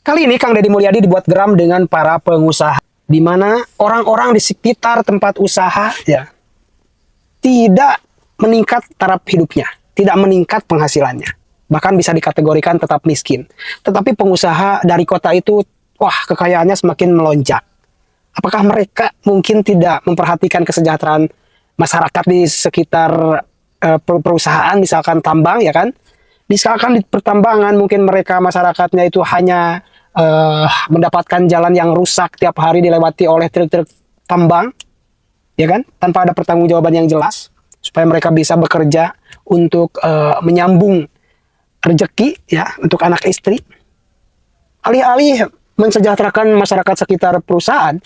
Kali ini Kang Deddy Mulyadi dibuat geram dengan para pengusaha, di mana orang-orang di sekitar tempat usaha ya tidak meningkat taraf hidupnya, tidak meningkat penghasilannya, bahkan bisa dikategorikan tetap miskin. Tetapi pengusaha dari kota itu, wah, kekayaannya semakin melonjak. Apakah mereka mungkin tidak memperhatikan kesejahteraan masyarakat di sekitar perusahaan, misalkan tambang ya kan? Misalkan di pertambangan mungkin mereka masyarakatnya itu hanya mendapatkan jalan yang rusak tiap hari dilewati oleh truk-truk tambang, ya kan, tanpa ada pertanggungjawaban yang jelas, supaya mereka bisa bekerja untuk menyambung rezeki, ya, untuk anak istri. Alih-alih mensejahterakan masyarakat sekitar perusahaan,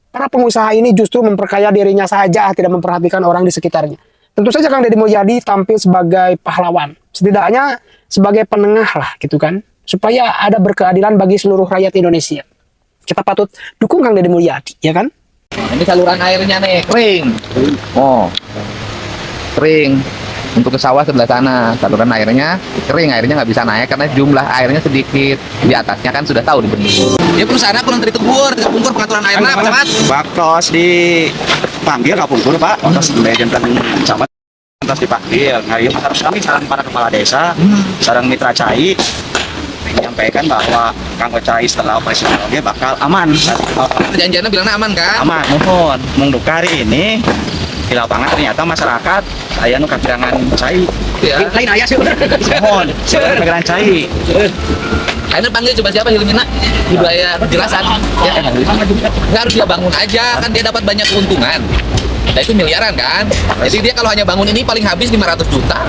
para pengusaha ini justru memperkaya dirinya saja, tidak memperhatikan orang di sekitarnya. Tentu saja Kang Deddy Mulyadi tampil sebagai pahlawan, setidaknya sebagai penengah lah, gitu kan, supaya ada berkeadilan bagi seluruh rakyat Indonesia. Kita patut dukung Kang Deddy Mulyadi, ya kan? Ini saluran airnya nih, kering. Oh, kering. Untuk ke sawah sebelah sana, saluran airnya kering, airnya nggak bisa naik karena jumlah airnya sedikit. Di atasnya kan sudah tahu dibendung. Ya perusahaan aku nanti ditebur pengaturan airnya apa Camat? Baktos dipanggil kapungkur Pak, atas legend camat atas dipanggil. Hari ini harus kami sarang para kepala desa, sarang mitra cai menyampaikan bahwa Kang Cai setelah operasional dia bakal aman. Perjanjiannya bilangnya aman kan? Aman, mohon mendukari ini di lapangan ternyata masyarakat aya nu kakirangan cai. Ya. Lain aya sih. Mohon, sebenarnya kakirangan cai. Akhirnya panggil coba siapa Hilmina? Udah ya penjelasan. Ya. Nggak harus dia bangun aja, kan dia dapat banyak keuntungan. Nah itu miliaran kan? Jadi dia kalau hanya bangun ini paling habis 500 juta.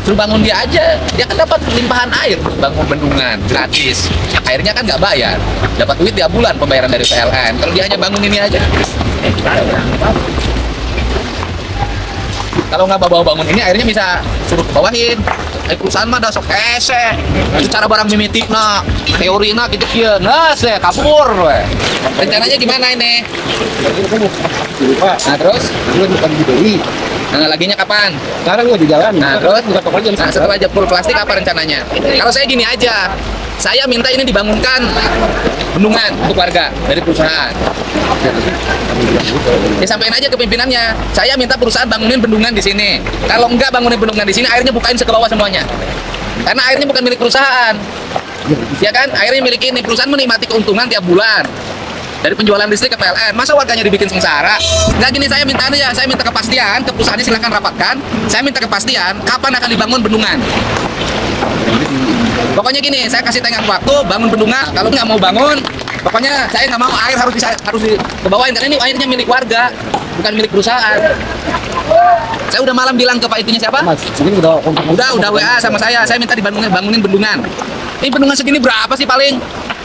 Suruh bangun dia aja, dia kan dapat limpahan air, bangun bendungan gratis. Airnya kan nggak bayar, dapat duit tiap bulan pembayaran dari PLN. Kalau dia hanya bangun ini aja, kalau nggak bawa bangun ini airnya bisa suruh ke bawahin. Perusahaan mah dah sok ese. Itu cara barang mimitik na, teori na gitu kieu. Nah, saya kabur we. Rencananya gimana ini? Nah, terus nah, laginya kapan? Sekarang gua di jalan. Nah, terus setelah jebol plastik apa rencananya? Kalau saya gini aja, saya minta ini dibangunkan bendungan untuk warga dari perusahaan. Ya sampaikan aja ke pimpinannya. Saya minta perusahaan bangunin bendungan di sini. Kalau enggak bangunin bendungan di sini, airnya bukain ke bawah semuanya. Karena airnya bukan milik perusahaan. Ya kan? Airnya milik ini. Perusahaan menikmati keuntungan tiap bulan dari penjualan listrik ke PLN. Masa warganya dibikin sengsara? Nggak gini, saya minta aja, saya minta kepastian ke perusahaannya, silahkan rapatkan. Saya minta kepastian kapan akan dibangun bendungan. Pokoknya gini, saya kasih tengah waktu bangun bendungan. Kalau nggak mau bangun, pokoknya saya nggak mau air harus kebawain karena ini airnya milik warga, bukan milik perusahaan. Saya udah malam bilang ke Pak itunya siapa? Udah WA sama saya minta bangunin bendungan. Ini bendungan segini berapa sih paling?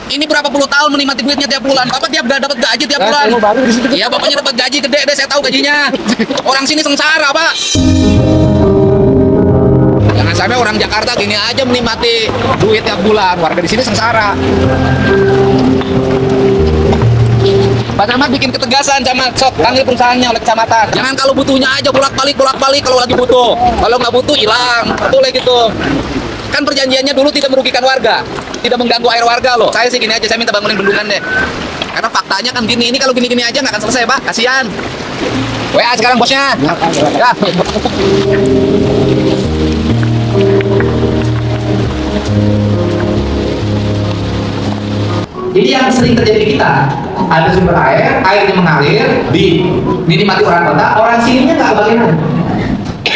Ini berapa puluh tahun menikmati duitnya tiap bulan. Bapak tiap dapat gaji tiap bulan. Iya, bapaknya dapat gaji gede deh, saya tahu gajinya. Orang sini sengsara, Pak. Jangan sampai orang Jakarta gini aja menikmati duit tiap bulan. Warga di sini sengsara. Pak Camat bikin ketegasan, Camat. Sok, panggil perusahaannya oleh kecamatan. Jangan kalau butuhnya aja bolak-balik kalau lagi butuh. Kalau nggak butuh, hilang. Boleh gitu. Kan perjanjiannya dulu tidak merugikan warga, tidak mengganggu air warga loh. Saya sih gini aja, saya minta bangunin bendungan deh. Karena faktanya kan gini, ini kalau gini-gini aja nggak akan selesai, Pak. Kasihan. WA sekarang bosnya. Ya. Jadi yang sering terjadi di kita, ada sumber air, airnya mengalir, dinikmati orang kota, orang sininya nggak kebagian.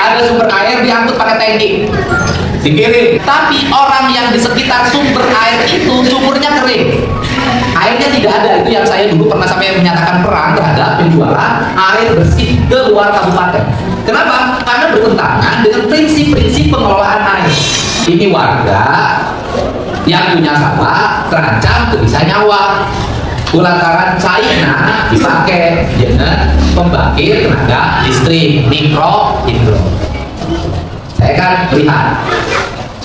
Ada sumber air diangkut pakai tangki, dikirim. Tapi orang yang di sekitar sumber air itu sumurnya kering, airnya tidak ada. Itu yang saya dulu pernah sampai menyatakan perang terhadap penjualan air bersih ke luar kabupaten. Kenapa? Karena bertentangan dengan prinsip-prinsip pengelolaan air. Ini warga yang punya sawah terancam bisa nyawa lantaran China dipakai dengan pembangkit tenaga listrik mikro hidro. Saya kan lihat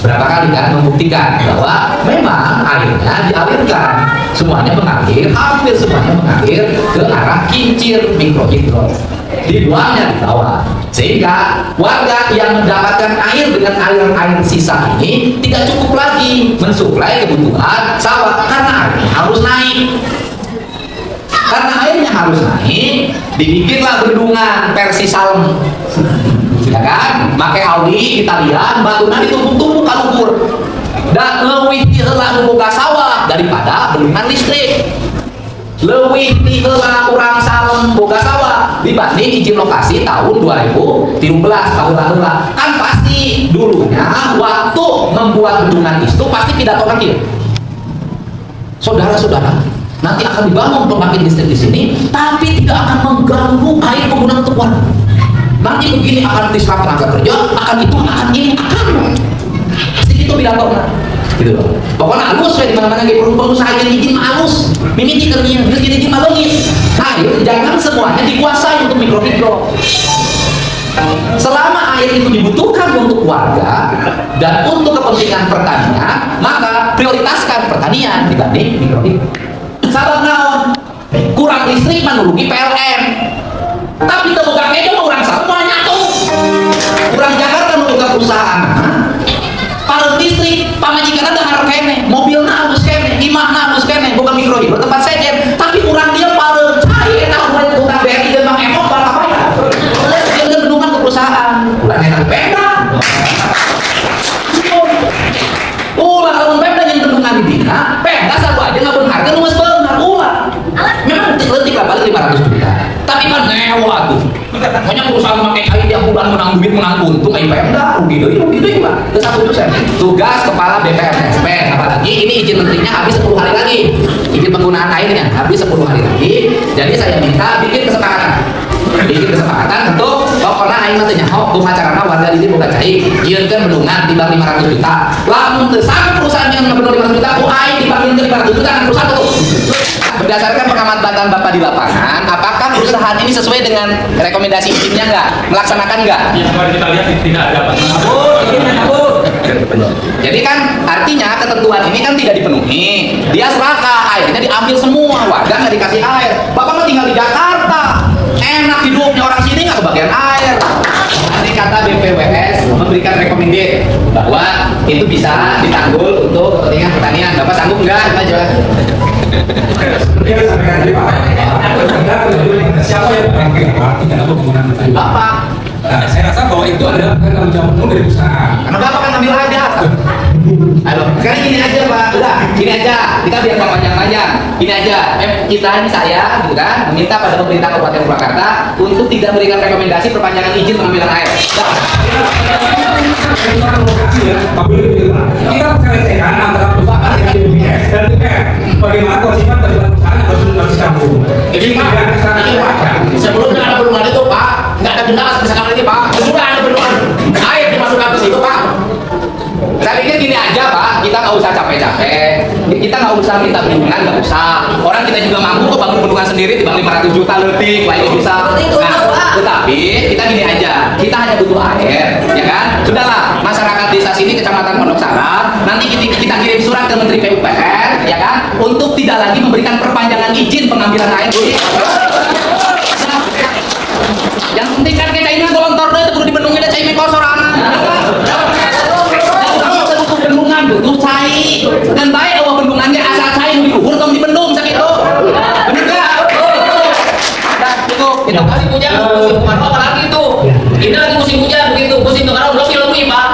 berapa kali kan membuktikan bahwa memang airnya dialirkan, semuanya mengalir, hampir semuanya mengalir ke arah kincir mikro hidro, dibuangnya di bawah, sehingga warga yang mendapatkan air dengan air sisa ini tidak cukup lagi mensuplai kebutuhan sawah karena Karena airnya harus naik, dibikinlah bendungan versi Salem, ya kan? Make Audi Italian, batuna ditumpuk-tumpuk kan ukur. Dan leuwih ti heula nu boga sawah daripada bendungan listrik. Leuwih ti heula urang Salem boga sawah dibanding izin lokasi tahun 2013 tahun lalu lah. Kan pasti dulunya waktu membuat bendungan itu pasti pidato lagi. Saudara-saudara, nanti akan dibangun pembangkit listrik di sini, tapi tidak akan mengganggu air penggunaan untuk warga. Nanti begini akan diserap tenaga kerja, akan itu, akan ini, akan. Segitu pidato, gitu loh. Pokoknya halus ya di mana-mana gitu. Pengusaha yang izin halus, mimiti kerjanya, terus izin malungin. Nah, jangan semuanya dikuasai untuk mikro-mikro. Selama air itu dibutuhkan untuk warga dan untuk kepentingan pertanian, maka prioritaskan pertanian dibanding mikro-mikro. Sabab naon? Kurang listrik menurugi PLN. Tapi teu boga kedo urang sama moal nyatu. Urang Jakarta nu boga perusahaan. Pareut listrik pamajikanna dahar kene, mobilna halus kene, imahna halus kene, boga mikrohidro tempat sejen, tapi urang dia pareut cai eta urang boga BRI jeung Mang Emok bakal bayar. Jeung bendungan ke perusahaan. Ulah enak Pemda. Ulah lamun Pemda yang bendungan di dina, Pemda sabu aja ngabeun harga nu geus beungar ulah. Memang leutik lah balik 500 juta. Tapi kan nyewa tuh. Banyak perusahaan pakai kali dia bulan menang duit menang untung kayak Pemda rugi deui Pak. Ke 1%. Tugas kepala BPSP apalagi ini izin menterinya habis 10 hari lagi. Izin penggunaan airnya habis 10 hari lagi. Jadi saya minta bikin kesepakatan untuk pokoknya aing mah teh nyaho kumacarana warga di boga cai yeunkeun bendungan timbang 500 juta. Lamun teu sanggup perusahaan yang bener 500 juta ku aing dibangkeun 500 juta kan perusahaan tuh. Berdasarkan pengamatan Bapak di lapangan, apakah perusahaan ini sesuai dengan rekomendasi izinnya nggak? Melaksanakan nggak? Ya, kemarin kita lihat tidak ada Pak. Jadi kan artinya ketentuan ini kan tidak dipenuhi. Dia serakah, airnya diambil semua, warga nggak dikasih air. Bapak mah tinggal di Jakarta, enak hidupnya, orang sini nggak kebagian air. Nanti kata BPWS memberikan rekomendasi bahwa itu bisa ditanggul untuk kepentingan pertanian. Bapak sanggup nggak? Kita jawab. Siapa yang terakhir Pak? Tidak ada penggunaan air. Bapak. Nah, saya rasa bahwa itu adalah tanggung jawab penuh dari usaha. Karena Bapak kan ambil aja. Aduh, sekarang gini aja Pak, udah, gini aja, kita biar nggak panjang-panjang. Gini aja, kita ini saya, gitu kan, meminta pada pemerintah Kabupaten Purwakarta untuk tidak memberikan rekomendasi perpanjangan izin pengambilan air. Kita selesaikan antara perusahaan dengan BPS dan DPR. Bagaimana kewajiban kewajiban perusahaan harus disambung. Jadi Pak, sebelumnya ada bendungan itu Pak, nggak ada denda sekarang ini Pak, sudah ada bendungan air dimasukkan ke situ Pak. Saya pikir gini aja Pak, kita nggak usah capek-capek, kita nggak usah minta bendungan, nggak usah. Orang kita juga mampu kok bangun bendungan sendiri, dibang 500 juta lebih, lainnya bisa. Nah, tetapi kita gini aja, kita hanya butuh air, ya kan? Sudahlah, masyarakat desa sini, kecamatan Pondok Sara, nanti kita kirim surat ke Menteri PUPR, ya kan? Untuk tidak lagi memberikan perpanjangan izin pengambilan air. Yang penting kan kita ini kolontor itu perlu dibendungin aja ini kosoran. Bendungan butuh cai dan baik bahwa bendungannya asal cai di luhur tong dibendung sakitu. Bener enggak? Nah, itu musim hujan, musim kemarau apalagi itu. Ini lagi musim hujan begitu, musim kemarau udah lebih Pak.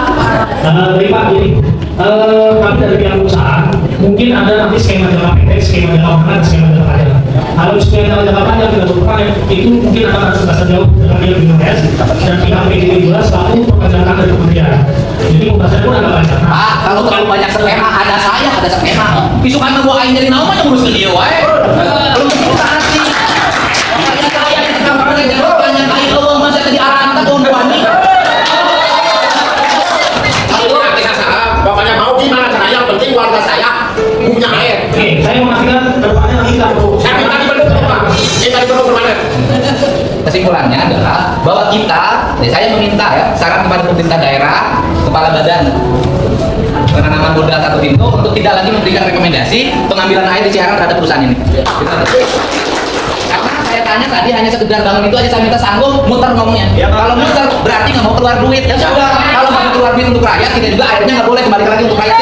Dari Pak ini, kami dari pihak perusahaan mungkin ada nanti skema jangka pendek, skema jangka menengah, skema jangka panjang. Kalau skema jangka panjang tidak berperan itu mungkin akan harus bahasa jauh dengan pihak BPS dan pihak PDB selaku pekerjaan dari kementerian. Jadi pembahasannya pun agak banyak. Pak, kalau terlalu banyak skema, ada saya, ada skema. Isukan membawa aing dari naon mah ngurus ke dia wae. Belum perusahaan sih. Makanya saya di sekarang yang jangka panjang kali Allah masa tadi aranta tahun wani. Pokoknya mau gimana cara yang penting warga saya punya air. Oke, saya memastikan depannya nanti kita perlu. Saya tadi perlu apa? Ini tadi perlu kemana? Kesimpulannya adalah bahwa kita, saya meminta ya, saran kepada pemerintah daerah, kepala badan penanaman modal satu pintu untuk tidak lagi memberikan rekomendasi pengambilan air di Ciarang terhadap perusahaan ini. Karena saya tanya tadi hanya sekedar bangun itu aja saya minta sanggup muter ngomongnya. Kalau muter berarti nggak mau keluar duit. Ya sudah, kalau nggak mau keluar duit untuk rakyat, kita juga airnya nggak boleh kembali lagi untuk rakyat.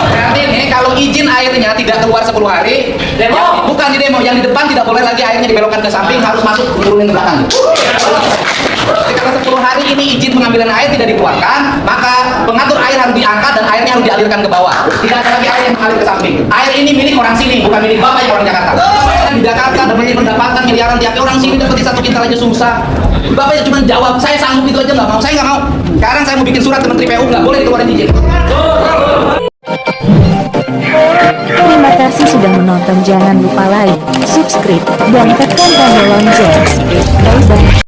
Berarti nih kalau izin air airnya tidak keluar 10 hari, bukan di demo, yang di depan tidak boleh lagi airnya dibelokkan ke samping, harus masuk turunin ke belakang. Jadi karena 10 hari ini izin pengambilan air tidak dikeluarkan, maka pengatur air harus diangkat dan airnya harus dialirkan ke bawah. Tidak ada lagi air yang mengalir ke samping. Air ini milik orang sini, bukan milik bapak yang orang Jakarta. Bapak di Jakarta dapat pendapatan miliaran tiap orang sini dapat 1 kintal aja susah. Bapak ya cuma jawab, saya sanggup itu aja nggak mau, saya nggak mau. Sekarang saya mau bikin surat ke Menteri PU, nggak boleh dikeluarin izin. Terima kasih sudah menonton. Jangan lupa like, subscribe, dan tekan tombol lonceng. Bye bye.